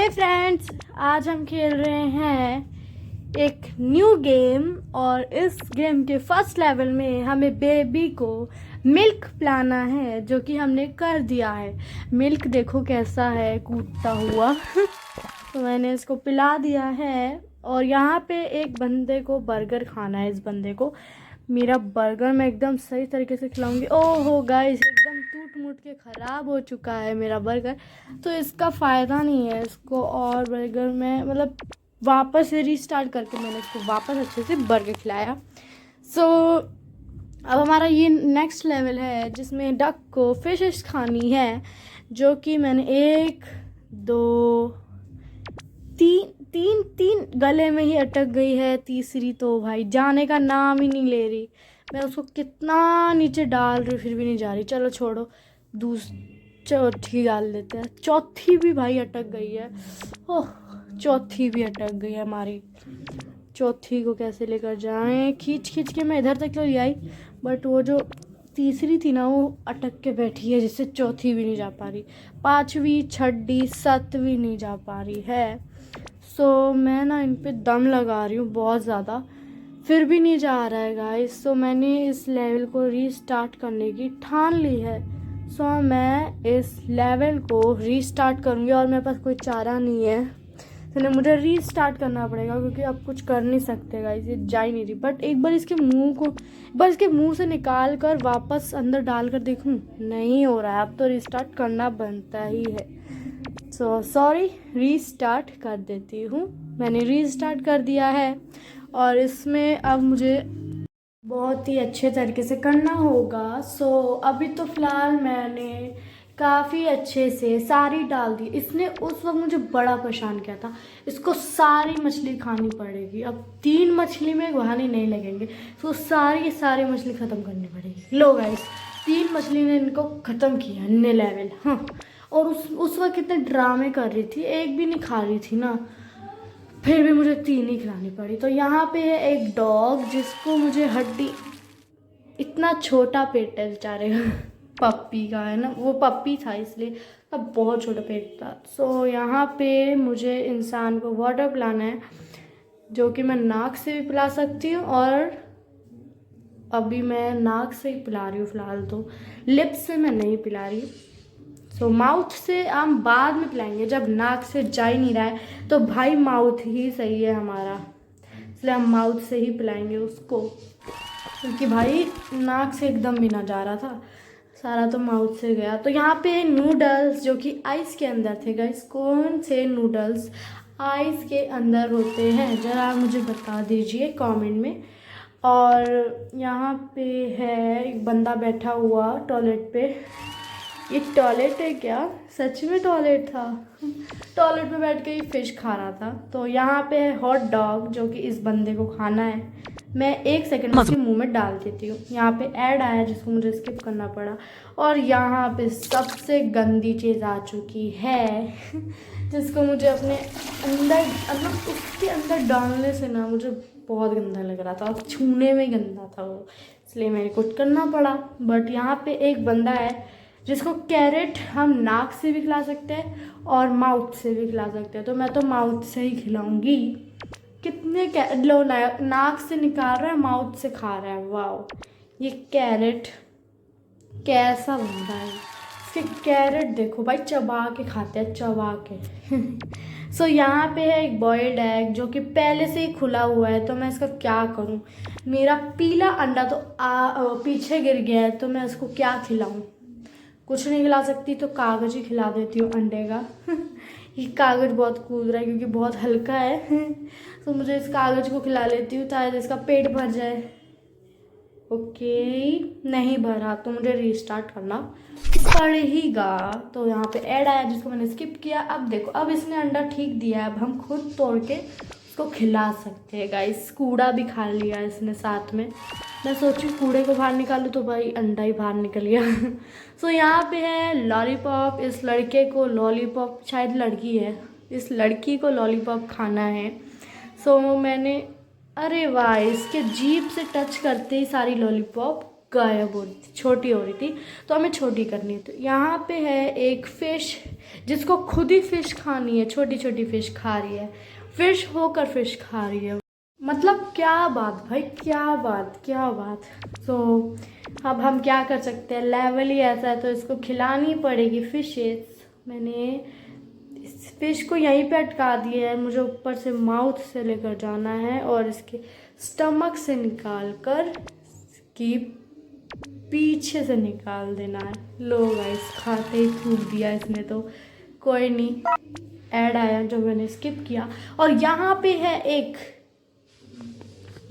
Hi friends, आज हम खेल रहे हैं एक न्यू गेम। और इस गेम के फर्स्ट लेवल में हमें बेबी को मिल्क पिलाना है, जो कि हमने कर दिया है। मिल्क देखो कैसा है, कूदता हुआ। तो मैंने इसको पिला दिया है। और यहाँ पे एक बंदे को बर्गर खाना है। इस बंदे को मेरा बर्गर मैं एकदम सही तरीके से खिलाऊंगी। ओह हो गाइस, एकदम टूट मूट के ख़राब हो चुका है मेरा बर्गर। तो इसका फ़ायदा नहीं है इसको और बर्गर में, मतलब वापस से रीस्टार्ट करके मैंने इसको वापस अच्छे से बर्गर खिलाया। सो अब हमारा ये नेक्स्ट लेवल है जिसमें डक को फिशेस खानी है, जो कि मैंने 1 2 तीन गले में ही अटक गई है। तीसरी तो भाई जाने का नाम ही नहीं ले रही। मैं उसको कितना नीचे डाल रही हूँ फिर भी नहीं जा रही। चलो छोड़ो, चौथी डाल देते हैं। चौथी भी भाई अटक गई है। ओह, चौथी भी अटक गई है हमारी। चौथी को कैसे लेकर जाएं? खींच के मैं इधर तक तो ले आई, बट वो जो तीसरी थी ना वो अटक के बैठी है, जिससे चौथी भी नहीं जा पा रही। पांचवी, छठी, सातवीं नहीं जा पा रही है। सो मैं ना इन पे दम लगा रही हूँ बहुत ज़्यादा, फिर भी नहीं जा रहा है गाइस। सो मैंने इस लेवल को रीस्टार्ट करने की ठान ली है। सो मैं इस लेवल को रीस्टार्ट करूँगी और मेरे पास कोई चारा नहीं है, इसलिए मुझे रीस्टार्ट करना पड़ेगा, क्योंकि अब कुछ कर नहीं सकते गाइस, ये जा ही नहीं रही। बट एक बार इसके मुंह से निकाल कर वापस अंदर डाल कर देखूँ, नहीं हो रहा है। अब तो रीस्टार्ट करना बनता ही है। सो सॉरी, रीस्टार्ट कर देती हूँ। मैंने रीस्टार्ट कर दिया है और इसमें अब मुझे बहुत ही अच्छे तरीके से करना होगा। सो अभी तो फ़िलहाल मैंने काफ़ी अच्छे से सारी डाल दी। इसने उस वक्त मुझे बड़ा परेशान किया था। इसको सारी मछली खानी पड़ेगी। अब 3 मछली में बहाने नहीं लगेंगे, तो सारी मछली ख़त्म करनी पड़ेगी। लो गाइस, 3 मछली ने इनको ख़त्म किया नए लेवल। हाँ, और उस वक्त कितने ड्रामे कर रही थी, एक भी नहीं खा रही थी ना, फिर भी मुझे 3 ही खिलानी पड़ी। तो यहाँ पे है एक डॉग जिसको मुझे हड्डी, इतना छोटा पेट है बेचारे का। पप्पी का है ना, वो पप्पी था इसलिए अब बहुत छोटा पेट था। सो यहाँ पे मुझे इंसान को वाटर पिलाना है, जो कि मैं नाक से भी पिला सकती हूँ, और अभी मैं नाक से ही पिला रही हूँ फ़िलहाल। तो लिप्स से मैं नहीं पिला रही। सो माउथ से हम बाद में पिलाएंगे, जब नाक से जा ही नहीं रहा है तो भाई माउथ ही सही है हमारा, इसलिए हम माउथ से ही पिलाएंगे उसको, क्योंकि भाई नाक से एकदम भी ना जा रहा था, सारा तो माउथ से गया। तो यहाँ पे नूडल्स जो कि आइस के अंदर थे गाइस, कौन से नूडल्स आइस के अंदर होते हैं ज़रा मुझे बता दीजिए कमेंट में। और यहाँ पे है एक बंदा बैठा हुआ टॉयलेट पे। ये टॉयलेट है क्या? सच में टॉयलेट था। टॉयलेट पे बैठ के ही फिश खा रहा था। तो यहाँ पे है हॉट डॉग, जो कि इस बंदे को खाना है। मैं 1 सेकंड में उसके मुंह में डाल देती हूँ। यहाँ पे ऐड आया जिसको मुझे स्किप करना पड़ा। और यहाँ पे सबसे गंदी चीज़ आ चुकी है, जिसको मुझे अपने अंदर, मतलब उसके अंदर डालने से ना मुझे बहुत गंदा लग रहा था, और छूने में गंदा था वो, इसलिए मेरे को करना पड़ा। बट यहाँ पे एक बंदा है जिसको कैरेट हम नाक से भी खिला सकते हैं और माउथ से भी खिला सकते हैं। तो मैं तो माउथ से ही खिलाऊंगी। कितने लो, नाक से निकाल रहा है, माउथ से खा रहा है। वाह, ये कैरेट कैसा बन रहा है। इसके कैरेट देखो भाई, चबा के खाते हैं, चबा के। सो यहाँ पे है एक बॉइल्ड एग जो कि पहले से ही खुला हुआ है। तो मैं इसका क्या करूँ? मेरा पीला अंडा तो पीछे गिर गया है, तो मैं इसको क्या खिलाऊँ? कुछ नहीं खिला सकती, तो कागज़ ही खिला देती हूँ अंडे का। ये कागज़ बहुत कूद रहा है क्योंकि बहुत हल्का है। तो मुझे इस कागज़ को खिला लेती हूँ ताकि इसका पेट भर जाए। ओके, नहीं भरा तो मुझे रीस्टार्ट करना पड़ेगा। तो यहाँ पे ऐड आया जिसको मैंने स्किप किया। अब देखो, अब इसने अंडा ठीक दिया है, अब हम खुद तोड़ के उसको खिला सकते हैं गाइस। कूड़ा भी खा लिया इसने साथ में। मैं सोची कूड़े को बाहर निकालूँ, तो भाई अंडा ही बाहर निकल गया। सो यहाँ पे है लॉलीपॉप। इस लड़के को लॉलीपॉप, शायद लड़की है, इस लड़की को लॉलीपॉप खाना है। सो मैंने, अरे वाह, इसके जीभ से टच करते ही सारी लॉलीपॉप गायब हो रही थी, छोटी हो रही थी, तो हमें छोटी करनी है। तो यहाँ पे है एक फ़िश जिसको खुद ही फ़िश खानी है, छोटी छोटी फ़िश खा रही है, फ़िश होकर फ़िश खा रही है। मतलब क्या बात भाई, क्या बात, क्या बात। तो अब हम क्या कर सकते हैं, लेवल ही ऐसा है तो इसको खिलानी पड़ेगी फिशेस। मैंने इस फिश को यहीं पे अटका दिया है, मुझे ऊपर से माउथ से लेकर जाना है और इसके स्टमक से निकाल कर इसकी पीछे से निकाल देना है। लो गाइस, खाते ही थूक दिया इसने, तो कोई नहीं, ऐड आया जो मैंने स्किप किया। और यहाँ पे है एक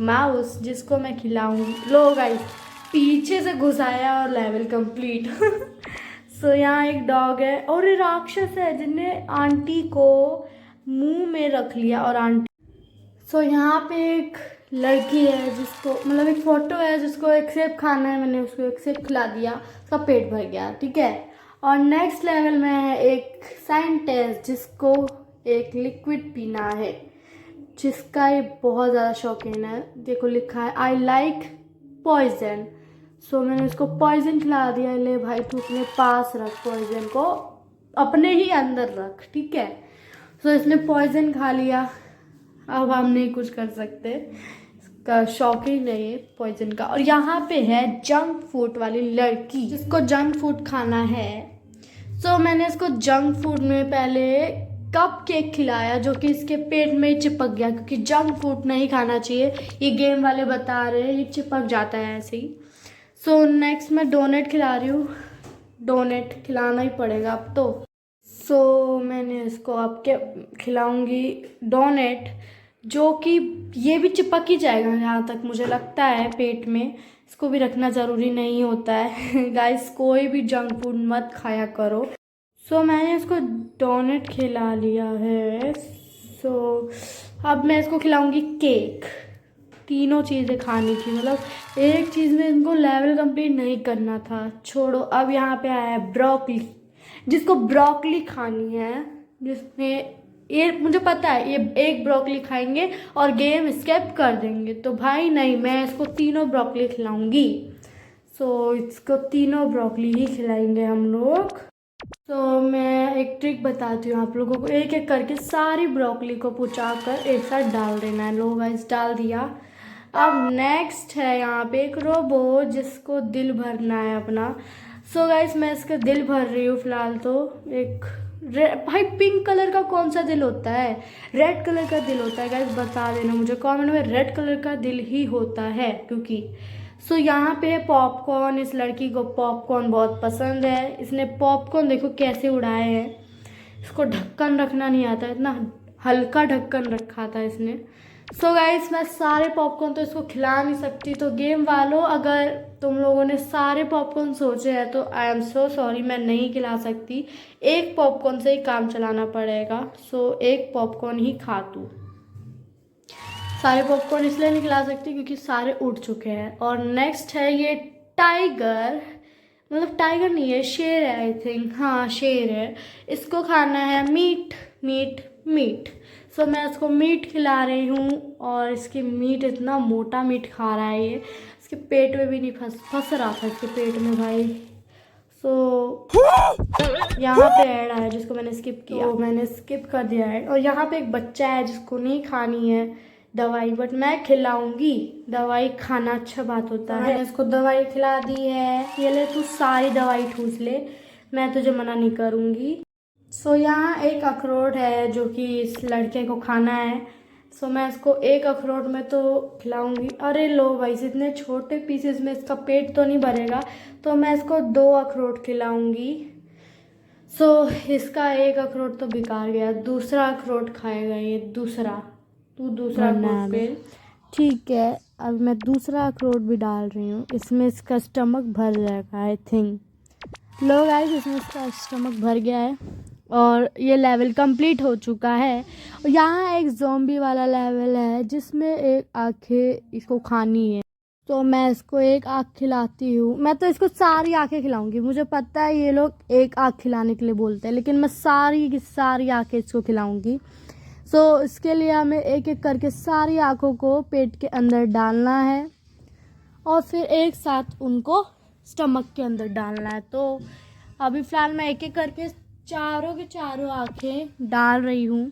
माउस जिसको मैं खिलाऊंगी। लो गाइस, पीछे से घुसाया और लेवल कंप्लीट। सो यहाँ एक डॉग है और ये राक्षस है जिसने आंटी को मुंह में रख लिया और आंटी। सो यहाँ पे एक लड़की है जिसको, मतलब एक फ़ोटो है जिसको एक सेब खाना है, मैंने उसको एक सेब खिला दिया, उसका पेट भर गया, ठीक है। और नेक्स्ट लेवल में है एक साइंटिस्ट जिसको एक लिक्विड पीना है, जिसका ये बहुत ज़्यादा शौकीन है। देखो लिखा है आई लाइक पॉइजन। सो मैंने उसको पॉइजन खिला दिया। ले भाई तू अपने पास रख, पॉइजन को अपने ही अंदर रख, ठीक है। सो इसने पॉइजन खा लिया, अब हम नहीं कुछ कर सकते, इसका शौकीन है ये पॉइजन का। और यहाँ पे है जंक फूड वाली लड़की जिसको जंक फूड खाना है। सो मैंने इसको जंक फूड में पहले कप केक खिलाया जो कि इसके पेट में ही चिपक गया, क्योंकि जंक फूड नहीं खाना चाहिए, ये गेम वाले बता रहे हैं, ये चिपक जाता है ऐसे ही। सो नेक्स्ट मैं डोनेट खिला रही हूँ, डोनेट खिलाना ही पड़ेगा अब तो। सो मैंने इसको आपके खिलाऊंगी डोनेट, जो कि ये भी चिपक ही जाएगा जहाँ तक मुझे लगता है पेट में, इसको भी रखना ज़रूरी नहीं होता है। गाइस कोई भी जंक फूड मत खाया करो। सो मैंने इसको डोनेट खिला लिया है। सो अब मैं इसको खिलाऊंगी केक। तीनों चीज़ें खानी थी, मतलब एक चीज़ में इनको लेवल कंप्लीट नहीं करना था, छोड़ो। अब यहाँ पे आया है ब्रोकली, जिसको ब्रोकली खानी है, जिसमें ये मुझे पता है ये एक ब्रोकली खाएंगे और गेम स्किप कर देंगे, तो भाई नहीं, मैं इसको तीनों ब्रोकली खिलाऊंगी। सो इसको तीनों ब्रोकली ही खिलाएंगे हम लोग। तो मैं एक ट्रिक बताती हूँ आप लोगों को, एक एक करके सारी ब्रोकली को पुचा कर एक साथ डाल देना है। लो गाइस डाल दिया। अब नेक्स्ट है यहाँ पे एक रोबो जिसको दिल भरना है अपना। सो गाइस मैं इसका दिल भर रही हूँ फिलहाल। तो एक भाई पिंक कलर का कौन सा दिल होता है, रेड कलर का दिल होता है गाइस, बता देना मुझे कमेंट में, रेड कलर का दिल ही होता है क्योंकि। सो यहाँ पे है पॉपकॉर्न, इस लड़की को पॉपकॉर्न बहुत पसंद है, इसने पॉपकॉर्न देखो कैसे उड़ाए हैं, इसको ढक्कन रखना नहीं आता, इतना हल्का ढक्कन रखा था इसने। सो गाइस मैं सारे पॉपकॉर्न तो इसको खिला नहीं सकती, तो गेम वालों अगर तुम लोगों ने सारे पॉपकॉर्न सोचे हैं तो आई एम सो सॉरी, मैं नहीं खिला सकती, एक पॉपकॉर्न से ही काम चलाना पड़ेगा। सो एक पॉपकॉर्न ही खा तू। सारे पॉपकॉर्न इसलिए नहीं खिला सकती क्योंकि सारे उड़ चुके हैं। और नेक्स्ट है ये टाइगर, मतलब टाइगर नहीं है, शेर है आई थिंक, हाँ शेर है, इसको खाना है मीट मीट मीट। सो मैं इसको मीट खिला रही हूँ और इसकी मीट, इतना मोटा मीट खा रहा है ये, इसके पेट में भी नहीं फंस रहा था इसके पेट में भाई। सो यहाँ पे ऐड आया जिसको मैंने स्किप किया, तो मैंने स्किप कर दिया है। और यहाँ पे एक बच्चा है जिसको नहीं खानी है दवाई, बट मैं खिलाऊंगी, दवाई खाना अच्छा बात होता है। मैंने इसको दवाई खिला दी है, ये ले तू सारी दवाई ठूस ले, मैं तुझे मना नहीं करूँगी। सो यहाँ एक अखरोट है जो कि इस लड़के को खाना है। सो मैं इसको एक अखरोट में तो खिलाऊंगी। अरे लो भाई, इतने छोटे पीसेस में इसका पेट तो नहीं भरेगा, तो मैं इसको 2 अखरोट खिलाऊंगी। सो इसका एक अखरोट तो बेकार गया, दूसरा अखरोट खाएगा ये, दूसरा अखरोट पे, ठीक है। अब मैं दूसरा अखरोट भी डाल रही हूँ, इसमें इसका स्टमक भर जाएगा आई थिंक। लो गाइस, इसमें इसका स्टमक भर गया है और ये लेवल कंप्लीट हो चुका है। और यहाँ एक ज़ॉम्बी वाला लेवल है जिसमें एक आंखें इसको खानी है, तो मैं इसको एक आँख खिलाती हूँ। मैं तो इसको सारी आँखें खिलाऊंगी, मुझे पता है ये लोग एक आँख खिलाने के लिए बोलते हैं, लेकिन मैं सारी की सारी आँखें इसको खिलाऊंगी। सो इसके लिए हमें एक एक करके सारी आँखों को पेट के अंदर डालना है और फिर एक साथ उनको स्टमक के अंदर डालना है। तो अभी फ़िलहाल मैं एक एक करके चारों के चारों आँखें डाल रही हूँ।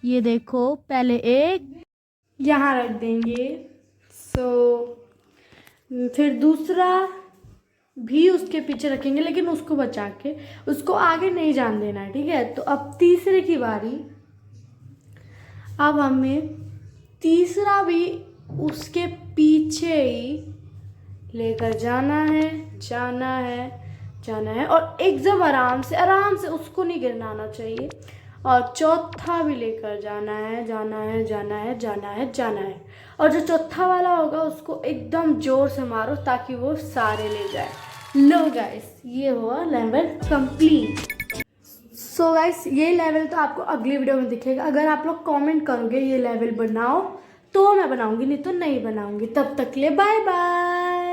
ये देखो, पहले एक यहाँ रख देंगे, फिर दूसरा भी उसके पीछे रखेंगे, लेकिन उसको बचा के, उसको आगे नहीं जान देना है, ठीक है। तो अब तीसरे की बारी। अब हमें तीसरा भी उसके पीछे ही लेकर जाना है, जाना है, जाना है, और एकदम आराम से उसको नहीं गिराना चाहिए। और चौथा भी लेकर जाना है, जाना है, जाना है, जाना है, जाना है। और जो चौथा वाला होगा उसको एकदम जोर से मारो ताकि वो सारे ले जाए। लो गाइस, ये हुआ लेवल कंप्लीट। सो गाइस, ये लेवल तो आपको अगली वीडियो में दिखेगा। अगर आप लोग कमेंट करोगे ये लेवल बनाओ तो मैं बनाऊंगी, नहीं तो नहीं बनाऊंगी। तब तक के लिए बाय बाय।